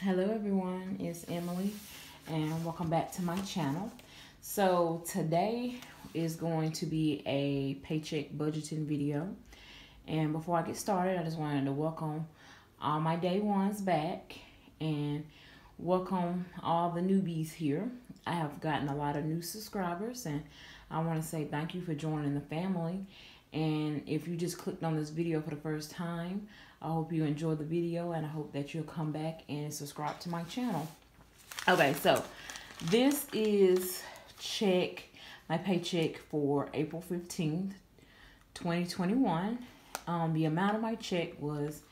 Hello everyone, it's Emily and welcome back to my channel. So today is going to be a paycheck budgeting video, and before I get started I just wanted to welcome all my day ones back and welcome all the newbies here. I have gotten a lot of new subscribers and I want to say thank you for joining the family. And if you just clicked on this video for the first time, I hope you enjoyed the video and I hope that you'll come back and subscribe to my channel. Okay, so this is my paycheck for April 15th, 2021. The amount of my check was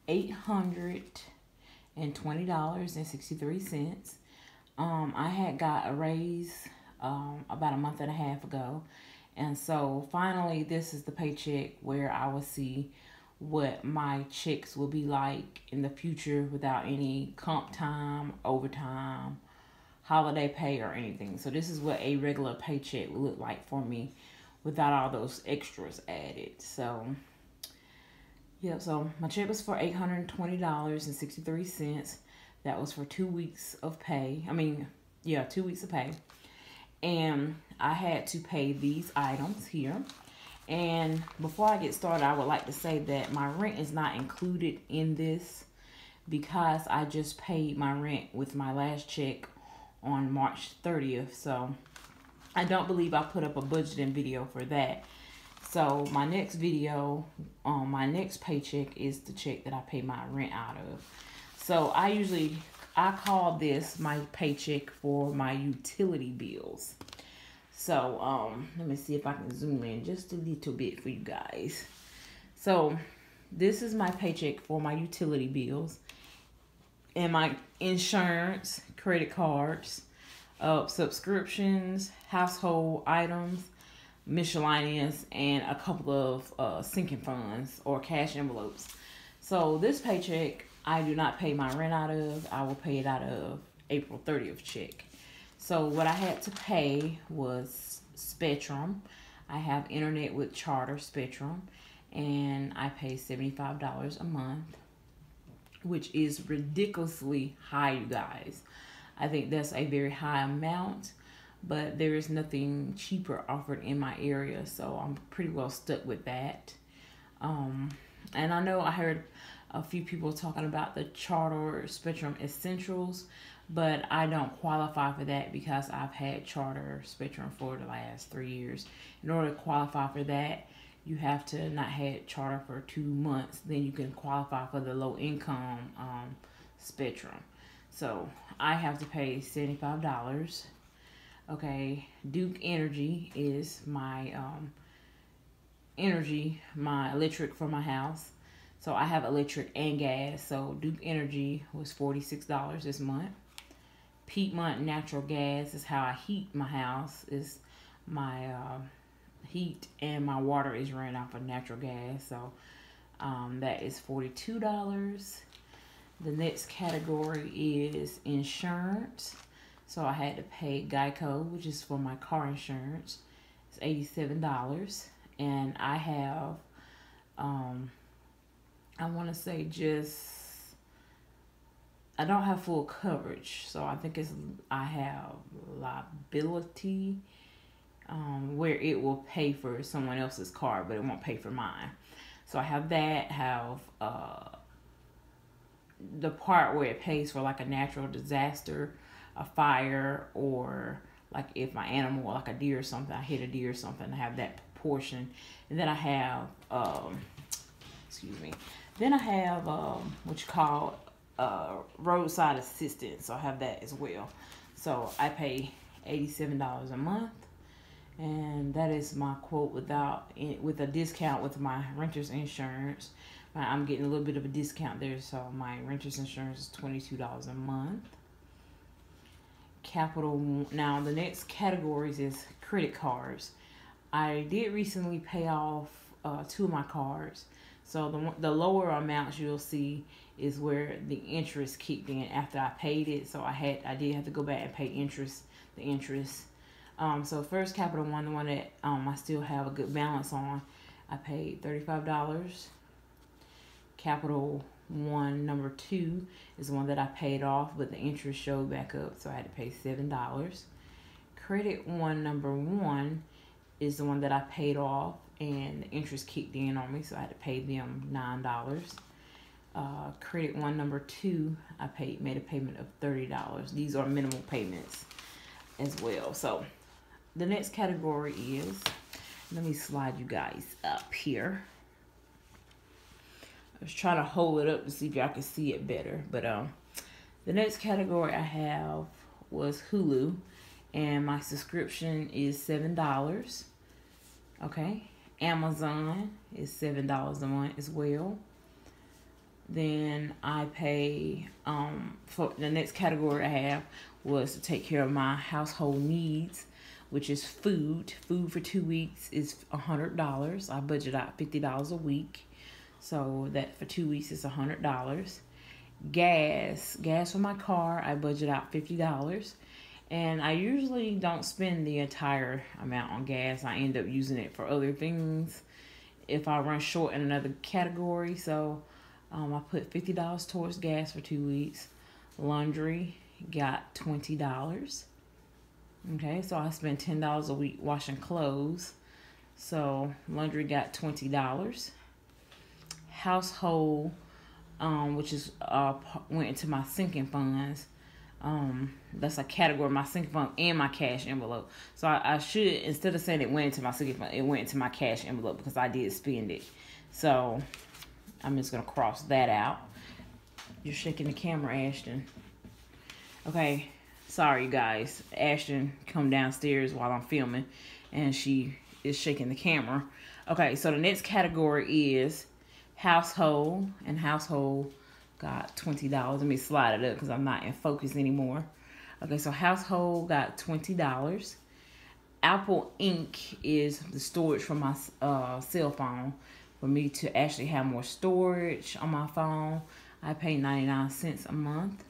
$820.63. I had got a raise about a month and a half ago. And so finally, this is the paycheck where I will see what my checks will be like in the future without any comp time, overtime, holiday pay, or anything. So this is what a regular paycheck will look like for me without all those extras added. So, yeah, so my check was for $820.63. That was for 2 weeks of pay. 2 weeks of pay. And I had to pay these items here. And before I get started, I would like to say that my rent is not included in this because I just paid my rent with my last check on March 30th. So I don't believe I put up a budgeting video for that. So my next video, my next paycheck is the check that I pay my rent out of. So I call this my paycheck for my utility bills. So let me see if I can zoom in just a little bit for you guys. So this is my paycheck for my utility bills and my insurance, credit cards, subscriptions, household items, miscellaneous, and a couple of sinking funds or cash envelopes. So this paycheck I do not pay my rent out of. I will pay it out of April 30th check. So what I had to pay was Spectrum. I have internet with Charter Spectrum, and I pay $75 a month, which is ridiculously high, you guys. I think that's a very high amount, but there is nothing cheaper offered in my area, so I'm pretty well stuck with that. And I know I heard a few people talking about the Charter Spectrum Essentials, but I don't qualify for that because I've had Charter Spectrum for the last 3 years. In order to qualify for that, you have to not had Charter for 2 months. Then you can qualify for the low income Spectrum. So I have to pay $75. Okay, Duke Energy is my my electric for my house. So I have electric and gas. So Duke Energy was $46 this month. Piedmont Natural Gas is how I heat my house. Is my heat and my water is running off of natural gas. So that is $42. The next category is insurance. So I had to pay Geico, which is for my car insurance. It's $87. And I have I want to say I don't have full coverage, so I think I have liability, where it will pay for someone else's car, but it won't pay for mine. So I have that, the part where it pays for like a natural disaster, a fire, or like if my animal, like a deer or something, I hit a deer or something, I have that portion. And then I have, then I have what you call roadside assistance. So I have that as well. So I pay $87 a month, and that is my quote with a discount with my renter's insurance. I'm getting a little bit of a discount there, so my renter's insurance is $22 a month. Now the next categories is credit cards. I did recently pay off 2 of my cards. So the lower amounts you'll see is where the interest kicked in after I paid it. So I did have to go back and pay the interest. So First Capital One, the one that I still have a good balance on, I paid $35. Capital one number 2 is the one that I paid off, but the interest showed back up, so I had to pay $7. Credit one number 1 is the one that I paid off, and the interest kicked in on me, so I had to pay them $9. Credit one number 2, I made a payment of $30. These are minimal payments as well. So the next category is, let me slide you guys up here. I was trying to hold it up to see if y'all could see it better, but the next category I have was Hulu, and my subscription is $7. Okay, Amazon is $7 a month as well. Then I pay for the next category I have was to take care of my household needs, which is food. Food for 2 weeks is $100. I budget out $50 a week, so that for 2 weeks is $100. Gas for my car, I budget out $50. And I usually don't spend the entire amount on gas. I end up using it for other things if I run short in another category. So I put $50 towards gas for 2 weeks. Laundry got $20. Okay, so I spend $10 a week washing clothes. So laundry got $20. Household, which is went into my sinking funds. That's a category, my sinking fund and my cash envelope. So I should, instead of saying it went into my sinking fund, it went into my cash envelope because I did spend it. So I'm just going to cross that out. You're shaking the camera, Ashton. Okay, sorry, you guys. Ashton come downstairs while I'm filming, and she is shaking the camera. Okay, so the next category is household, and household got $20. Let me slide it up because I'm not in focus anymore. Okay, so household got $20. Apple Inc. is the storage for my cell phone. For me to actually have more storage on my phone, I pay 99 cents a month.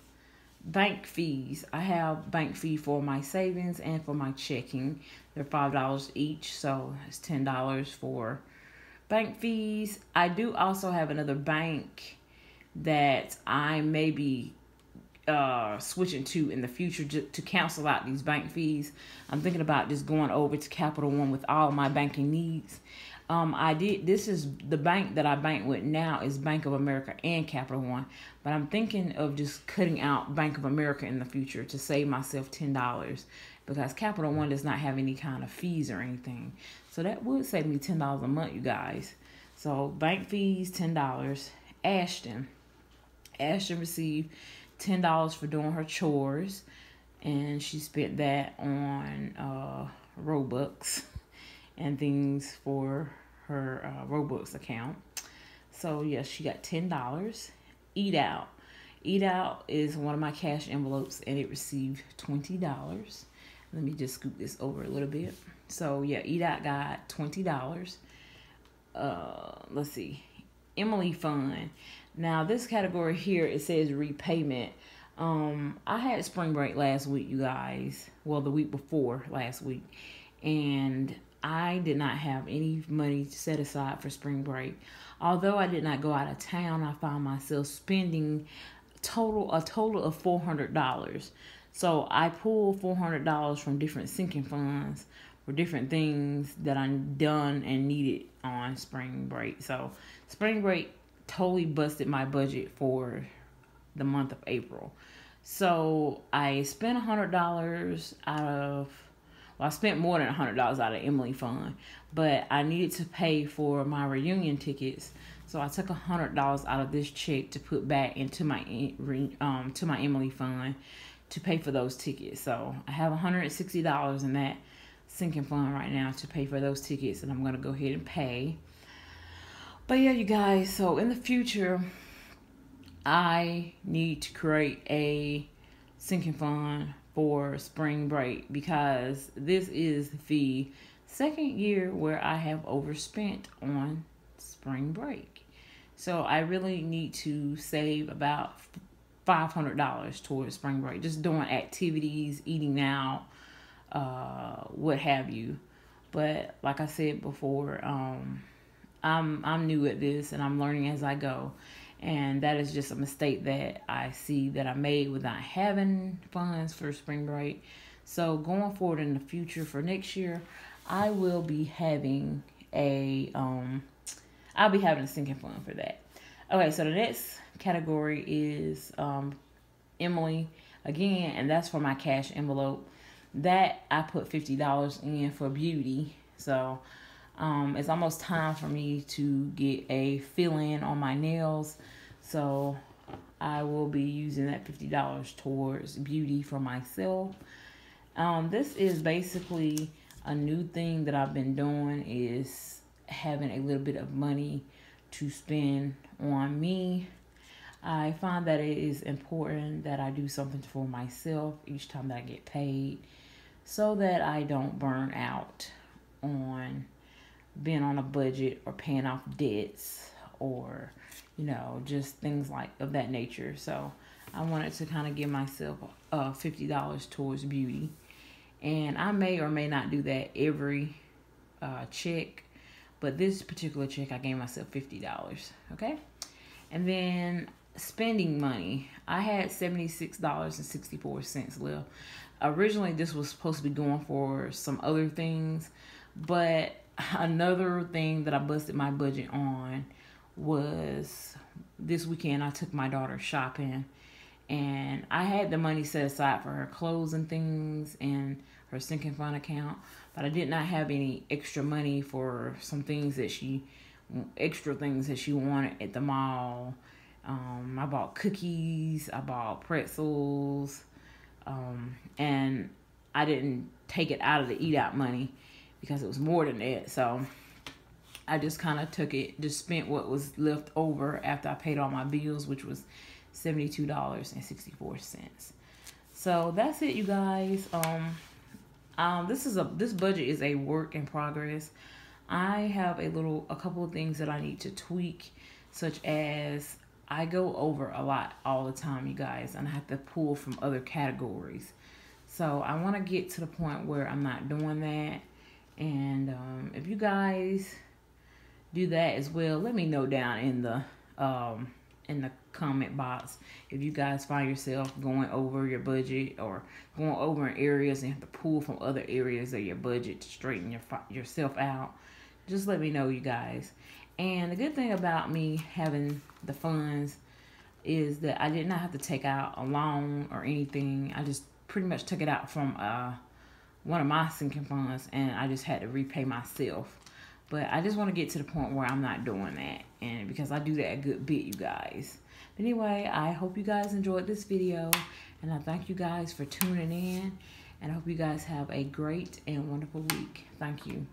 Bank fees. I have bank fee for my savings and for my checking. They're $5 each, so it's $10 for bank fees. I do also have another bank that I may be switching to in the future to cancel out these bank fees. I'm thinking about just going over to Capital One with all my banking needs. This is the bank that I bank with now is Bank of America and Capital One, but I'm thinking of just cutting out Bank of America in the future to save myself $10 because Capital One does not have any kind of fees or anything. So that would save me $10 a month, you guys. So bank fees, $10. Ashton received $10 for doing her chores, and she spent that on Robux and things for her Robux account. So yes, she got $10. Eat Out is one of my cash envelopes, and it received $20. Let me just scoop this over a little bit. So yeah, Eat Out got $20. Let's see, Emily Fund. Now this category here, it says repayment. I had spring break last week, you guys. Well, the week before last week, and I did not have any money set aside for spring break. Although I did not go out of town, I found myself spending a total of $400. So I pulled $400 from different sinking funds for different things that I done and needed on spring break. So spring break totally busted my budget for the month of April. So I spent $100 I spent more than $100 out of Emily Fund, but I needed to pay for my reunion tickets. So I took $100 out of this check to put back into my Emily Fund to pay for those tickets. So I have $160 in that sinking fund right now to pay for those tickets, and I'm going to go ahead and pay. But yeah, you guys, so in the future, I need to create a sinking fund for spring break because this is the second year where I have overspent on spring break. So I really need to save about $500 towards spring break, just doing activities, eating out, what have you. But like I said before, I'm new at this and I'm learning as I go. And that is just a mistake that I see that I made with not having funds for spring break. So going forward in the future for next year, I will be having I'll be having a sinking fund for that. Okay, so the next category is Emily again, and that's for my cash envelope. That I put $50 in for beauty. So it's almost time for me to get a fill-in on my nails. So I will be using that $50 towards beauty for myself. This is basically a new thing that I've been doing, is having a little bit of money to spend on me. I find that it is important that I do something for myself each time that I get paid, so that I don't burn out on being on a budget or paying off debts, or just things like of that nature. So I wanted to kind of give myself $50 towards beauty, and I may or may not do that every check, but this particular check I gave myself $50. Okay, and then spending money, I had $76.64 left. Originally this was supposed to be going for some other things, but another thing that I busted my budget on was this weekend I took my daughter shopping, and I had the money set aside for her clothes and things and her sinking fund account, but I did not have any extra money for some things that she wanted at the mall. I bought cookies, I bought pretzels, and I didn't take it out of the eat out money because it was more than that. So I just kind of just spent what was left over after I paid all my bills, which was $72.64. So that's it, you guys. This budget is a work in progress. I have a couple of things that I need to tweak, such as I go over a lot all the time, you guys, and I have to pull from other categories. So I want to get to the point where I'm not doing that. And if you guys do that as well, let me know down in the comment box if you guys find yourself going over your budget or going over in areas and have to pull from other areas of your budget to straighten yourself out. Just let me know, you guys. And the good thing about me having the funds is that I did not have to take out a loan or anything. I just pretty much took it out from one of my sinking funds, and I just had to repay myself. But I just want to get to the point where I'm not doing that, and because I do that a good bit, you guys. But anyway, I hope you guys enjoyed this video, and I thank you guys for tuning in, and I hope you guys have a great and wonderful week. Thank you.